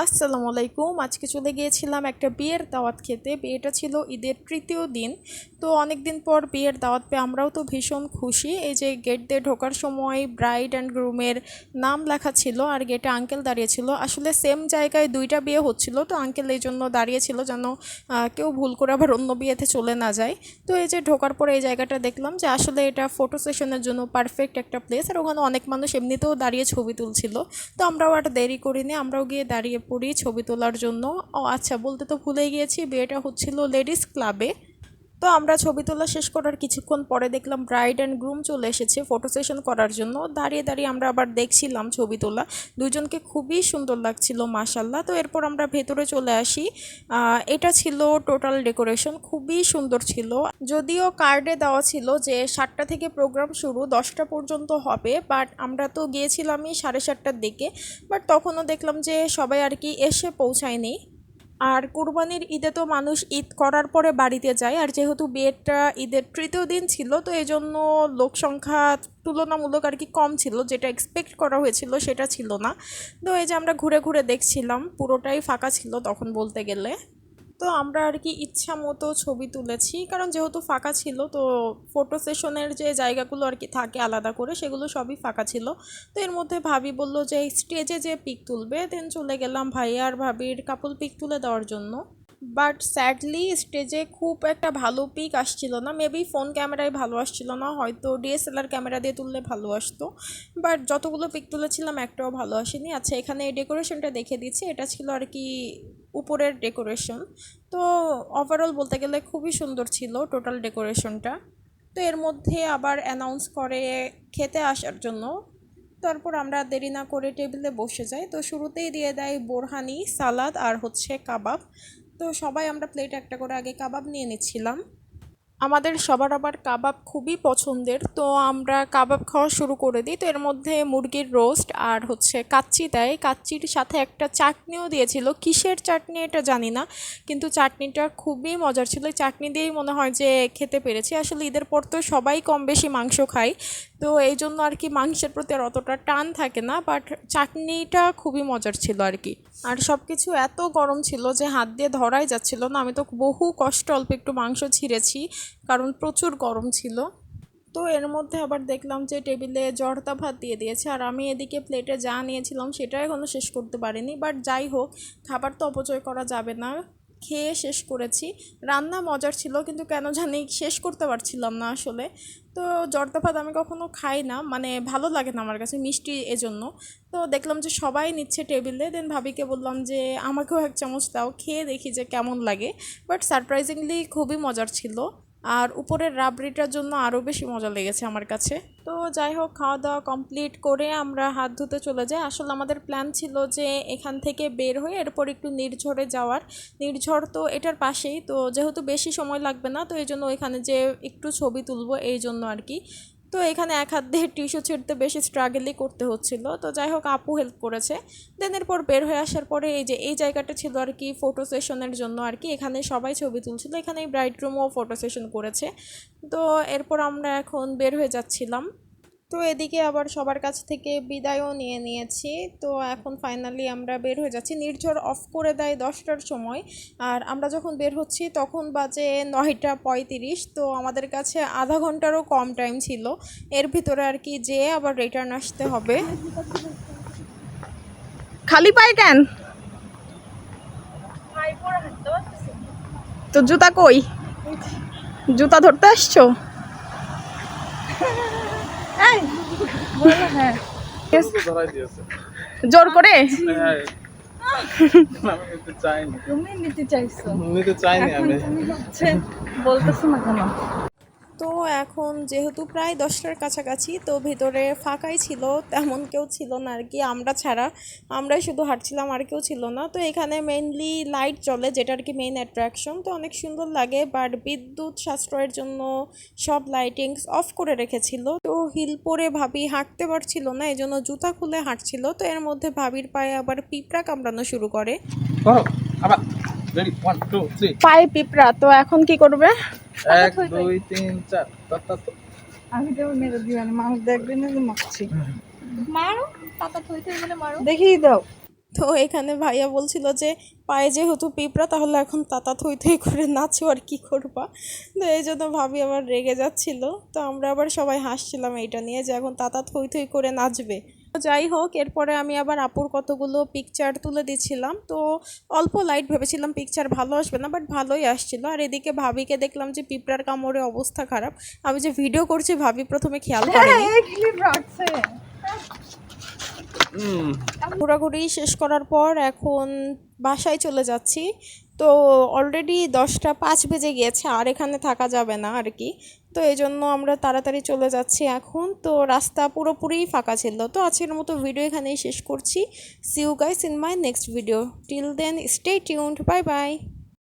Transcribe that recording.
আসসালামু আলাইকুম। আজকে চলে গিয়েছিলাম একটা বিয়ের দাওয়াত খেতে। বিয়েটা ছিল ঈদের তৃতীয় দিন। তো অনেক দিন পর বিয়ের দাওয়াত পেয়ে আমরাও তো ভীষণ খুশি। এই যে গেট দিয়ে ঢোকার সময় ব্রাইড অ্যান্ড গ্রুমের নাম লেখা ছিল আর গেটে আঙ্কেল দাঁড়িয়েছিল। আসলে সেম জায়গায় দুইটা বিয়ে হচ্ছিল, তো আঙ্কেল এই জন্য দাঁড়িয়েছিল যেন কেউ ভুল করে আবার অন্য বিয়েতে চলে না যায়। তো এই যে ঢোকার পরে এই জায়গাটা দেখলাম যে আসলে এটা ফটো সেশনের জন্য পারফেক্ট একটা প্লেস, আর ওখানে অনেক মানুষ এমনিতেও দাঁড়িয়ে ছবি তুলছিল। তো আমরাও আর দেরি করিনি, আমরাও গিয়ে দাঁড়িয়ে পড়ি ছবি তোলার জন্য। ও আচ্ছা, বলতে তো ভুলেই গিয়েছি, বিয়েটা হচ্ছিল লেডিস ক্লাবে। তো আমরা ছবি তোলা শেষ করার কিছুক্ষণ পরে দেখলাম ব্রাইড অ্যান্ড গ্রুম চলে এসেছে ফটো সেশন করার জন্য। দাঁড়িয়ে দাঁড়িয়ে আমরা আবার দেখছিলাম ছবি তোলা। দুজনকে খুবই সুন্দর লাগছিল মাশাল্লাহ। তো এরপর আমরা ভেতরে চলে আসি। এটা ছিল টোটাল ডেকোরেশন, খুবই সুন্দর ছিল। যদিও কার্ডে দেওয়া ছিল যে 7টা থেকে প্রোগ্রাম শুরু, 10টা পর্যন্ত হবে, বাট আমরা তো গিয়েছিলামই 7:30টার দিকে। বাট তখনও দেখলাম যে সবাই আর কি এসে পৌঁছায়নি। আর কুরবানির ঈদে তো মানুষ ঈদ করার পরে বাড়িতে যায়, আর যেহেতু বিয়েটা ঈদের তৃতীয় দিন ছিল তো এই জন্য লোক সংখ্যা তুলনামূলক আর কি কম ছিল, যেটা এক্সপেক্ট করা হয়েছিল সেটা ছিল না। তো এই যে আমরা ঘুরে ঘুরে দেখছিলাম, পুরোটাই ফাঁকা ছিল তখন বলতে গেলে। তো আমরা আর কি ইচ্ছা মতো ছবি তুলেছি, কারণ যেহেতু ফাঁকা ছিল তো ফটো সেশনের যে জায়গাগুলো আর কি থাকে আলাদা করে সেগুলো সবই ফাঁকা ছিল। তো এর মধ্যে ভাবি বলল যে স্টেজে যে পিক তুলবে, দেন চলে গেলাম ভাইয়া আর ভাবির কাপল পিক তুলে দেওয়ার জন্য। বাট স্যাডলি স্টেজে খুব একটা ভালো পিক আসছিল না। মেবি ফোন ক্যামেরায় ভালো আসছিল না, হয়তো ডিএসএলআর ক্যামেরা দিয়ে তুললে ভালো আসতো। বাট যতগুলো পিক তুলেছিলাম একটাও ভালো আসেনি। আচ্ছা, এখানে ডেকোরেশনটা দেখে দিচ্ছি, এটা ছিল আর কি উপরের ডেকোরেশন। তো ওভারঅল বলতে গেলে খুবই সুন্দর ছিল টোটাল ডেকোরেশনটা। তো এর মধ্যে আবার অ্যানাউন্স করে খেতে আসার জন্য। তারপর আমরা দেরি না করে টেবিলে বসে যাই। তো শুরুতেই দিয়ে দেয় বোরহানি, সালাদ আর হচ্ছে কাবাব। তো সবাই আমরা প্লেটে একটা করে আগে কাবাব নিয়ে নিচ্ছিলাম। আমাদের সবার আবার কাবাব খুবই পছন্দের, তো আমরা কাবাব খাওয়া শুরু করে দিই। তো এর মধ্যে মুরগির রোস্ট আর হচ্ছে কাচ্চি দেয়, কাচ্চির সাথে একটা চাটনিও দিয়েছিল। কিসের চাটনি এটা জানি না, কিন্তু চাটনিটা খুবই মজার ছিল। এই চাটনি দিয়েই মনে হয় যে খেতে পেরেছি। আসলে ঈদের পর তো সবাই কম বেশি মাংস খায়, তো এই জন্য আর কি মাংসের প্রতি আর অতটা টান থাকে না, বাট চাটনিটা খুবই মজার ছিল আর কি। আর সব কিছু এত গরম ছিল যে হাত দিয়ে ধরাই যাচ্ছিল না। আমি তো বহু কষ্ট অল্প একটু মাংস ছিঁড়েছি, কারণ প্রচুর গরম ছিল। তো এর মধ্যে আবার দেখলাম যে টেবিলে জর্দা ভাত দিয়ে দিয়েছে, আর আমি এদিকে প্লেটে যা নিয়েছিলাম সেটা এখনও শেষ করতে পারিনি। বাট যাই হোক, খাবার তো অপচয় করা যাবে না, খেয়ে শেষ করেছি। রান্না মজার ছিল, কিন্তু কেন জানি শেষ করতে পারছিলাম না আসলে। তো জর্দা ভাত আমি কখনো খাই না, মানে ভালো লাগে না আমার কাছে, মিষ্টি এজন্য। তো দেখলাম যে সবাই নিচ্ছে টেবিলে, দেন ভাবিকে বললাম যে আমাকেও এক চামচ দাও, খেয়ে দেখি যে কেমন লাগে। বাট সারপ্রাইজিংলি খুবই মজার ছিল। আর উপরের রাবড়িটার জন্য আরও বেশি মজা লেগেছে আমার কাছে। তো যাই হোক, খাওয়া দাওয়া কমপ্লিট করে আমরা হাত ধুতে চলে যাই। আসলে আমাদের প্ল্যান ছিল যে এখান থেকে বের হয়ে এরপর একটু নির্ঝরে যাওয়ার। নির্ঝর তো এটার পাশেই, তো যেহেতু বেশি সময় লাগবে না, তো এই জন্য ওইখানে যে একটু ছবি তুলবো এই জন্য আর কি। তো এখানে এক হাত দিয়ে টিস্যু ছিঁড়তে বেশি স্ট্রাগলই করতে হচ্ছিল। তো যাই হোক, আপু হেল্প করেছে। দেন এরপর বের হয়ে আসার পরে এই যে এই জায়গাটা ছিল আর কি ফটো সেশনের জন্য আর কি, এখানে সবাই ছবি তুলছিল, এখানে ব্রাইড রুমও ফটো সেশন করেছে। তো এরপর আমরা এখন বের হয়ে যাচ্ছিলাম। তো এদিকে আবার সবার কাছ থেকে বিদায়ও নিয়ে নিয়েছি। তো এখন ফাইনালি আমরা বের হয়ে যাচ্ছি। নির্ঝর অফ করে দেয় 10টার সময়, আর আমরা যখন বের হচ্ছি তখন বাজে 9টা 35। তো আমাদের কাছে আধা ঘন্টারও কম টাইম ছিল, এর ভিতরে আর কি যেয়ে আবার রিটার্ন আসতে হবে। খালি পায়ে কেন? তো জুতা কই? জুতা ধরতে আসছো? হ্যাঁ, জোর করে তুমি নিতে চাইছো, নিতে চাইনি আমি। বলতেছো না কেন? তো এখন যেহেতু প্রায় 10টার কাছাকাছি, তো ভিতরে ফাঁকাই ছিল, তেমন কেউ ছিল না আর কি, আমরা ছাড়া। আমরাই শুধু হাঁটছিলাম, আর কেউ ছিল না। তো এখানে মেইনলি লাইট চলে, যেটা আর কি মেইন অ্যাট্রাকশন। তো অনেক সুন্দর লাগে, বাট বিদ্যুৎ সাশ্রয়ের জন্য সব লাইটিংস অফ করে রেখেছিল। তো হিল পরে ভাবি হাঁটতে পারছিল না, এই জন্য জুতা খুলে হাঁটছিল। তো এর মধ্যে ভাবির পায়ে আবার পিঁপড়া কামড়ানো শুরু করে। করো আবার। রেডি 1 2 3। পায়ে পিঁপড়া, তো এখন কি করবে? 1 2 3 4 আমি তো মেরে দিও না, মানুষ দেখবে না যে মারছি। মারো, পাতা থই থই বলে মারো। দেখিয়ে দাও। তো এখানে ভাইয়া বলছিল যে পায়ে যেহেতু পিঁপড়া তাহলে এখন তাতা থই থই করে নাচো আর কি করবা। তো এই জন্য ভাবি আবার রেগে যাচ্ছিল। তো আমরা আবার সবাই হাসছিলাম এইটা নিয়ে যে এখন তাতা থই থই করে নাচবে। তো যাই হোক, এরপরে আমি আবার আপুর কতগুলো পিকচার তুলে দিচ্ছিলাম। তো অল্প লাইট ভেবেছিলাম পিকচার ভালো আসবে না, বাট ভালোই আসছিল। আর এদিকে ভাবিকে দেখলাম যে পিঁপড়ার কামড়ে অবস্থা খারাপ। আমি যে ভিডিও করছি ভাবি প্রথমে খেয়াল করেনি। ক্লিপ রাখছে। ঘোরাঘুরি শেষ করার পর এখন বাসায় চলে যাচ্ছি। তো অলরেডি 10টা 5 বেজে গিয়েছে, আর এখানে থাকা যাবে না আর কি। তো এই জন্য আমরা তাড়াতাড়ি চলে যাচ্ছি এখন। তো রাস্তা পুরোপুরি ফাঁকা ছিল। তো আজকের মতো ভিডিও এখানেই শেষ করছি। See you guys in my next video. Till then stay tuned, bye by.